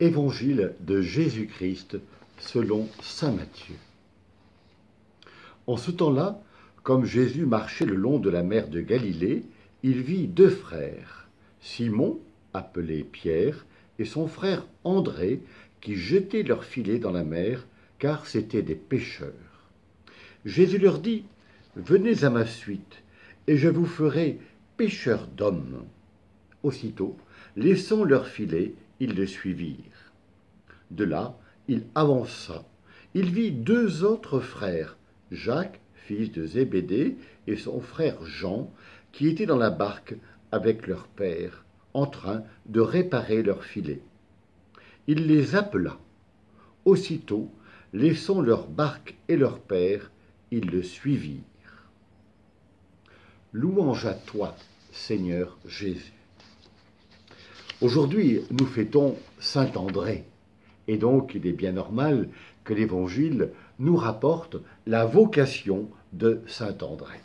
Évangile de Jésus-Christ selon saint Matthieu. En ce temps-là, comme Jésus marchait le long de la mer de Galilée, il vit deux frères, Simon, appelé Pierre, et son frère André, qui jetaient leurs filets dans la mer, car c'étaient des pêcheurs. Jésus leur dit : « Venez à ma suite, et je vous ferai pêcheurs d'hommes. » Aussitôt, laissant leurs filets, ils le suivirent. De là, il avança. Il vit deux autres frères, Jacques, fils de Zébédée, et son frère Jean, qui étaient dans la barque avec leur père, en train de réparer leurs filets. Il les appela. Aussitôt, laissant leur barque et leur père, ils le suivirent. Louange à toi, Seigneur Jésus. Aujourd'hui, nous fêtons saint André, et donc il est bien normal que l'Évangile nous rapporte la vocation de saint André.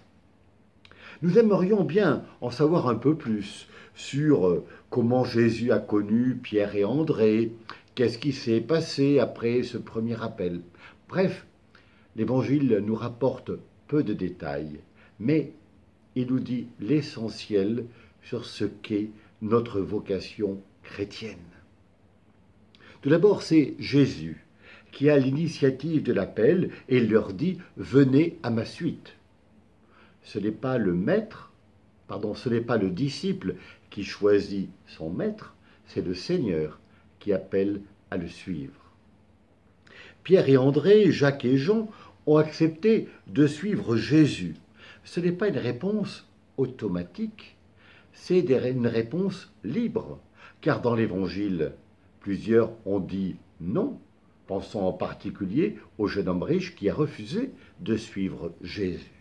Nous aimerions bien en savoir un peu plus sur comment Jésus a connu Pierre et André, qu'est-ce qui s'est passé après ce premier appel. Bref, l'Évangile nous rapporte peu de détails, mais il nous dit l'essentiel sur ce qu'est notre vocation chrétienne. Tout d'abord, c'est Jésus qui a l'initiative de l'appel et il leur dit « Venez à ma suite ». Ce n'est pas le disciple qui choisit son maître, c'est le Seigneur qui appelle à le suivre. Pierre et André, Jacques et Jean ont accepté de suivre Jésus. Ce n'est pas une réponse automatique, c'est une réponse libre, car dans l'Évangile, plusieurs ont dit non, pensant en particulier au jeune homme riche qui a refusé de suivre Jésus.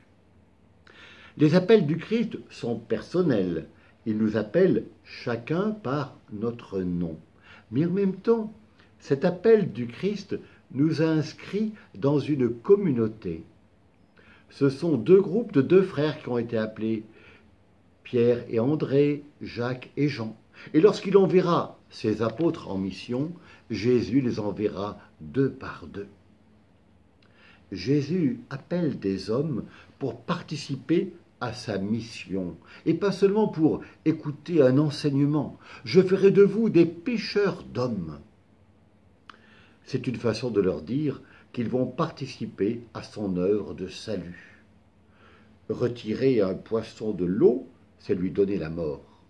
Les appels du Christ sont personnels, il nous appelle chacun par notre nom. Mais en même temps, cet appel du Christ nous a inscrits dans une communauté. Ce sont deux groupes de deux frères qui ont été appelés, Pierre et André, Jacques et Jean. Et lorsqu'il enverra ses apôtres en mission, Jésus les enverra deux par deux. Jésus appelle des hommes pour participer à sa mission, et pas seulement pour écouter un enseignement. Je ferai de vous des pêcheurs d'hommes. C'est une façon de leur dire qu'ils vont participer à son œuvre de salut. Retirer un poisson de l'eau, c'est lui donner la mort.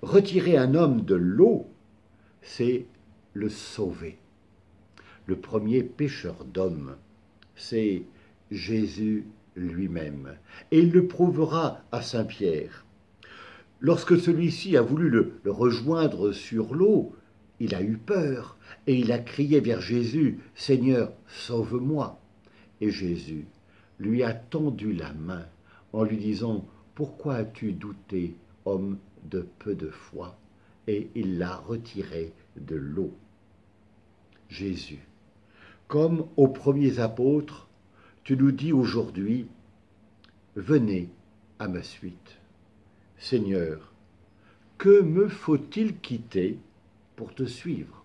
Retirer un homme de l'eau, c'est le sauver. Le premier pêcheur d'hommes, c'est Jésus lui-même. Et il le prouvera à saint Pierre. Lorsque celui-ci a voulu le rejoindre sur l'eau, il a eu peur et il a crié vers Jésus, « Seigneur, sauve-moi » Et Jésus lui a tendu la main en lui disant « Pourquoi as-tu douté, homme de peu de foi ?» Et il l'a retiré de l'eau. Jésus, comme aux premiers apôtres, tu nous dis aujourd'hui « Venez à ma suite. Seigneur, que me faut-il quitter pour te suivre ?»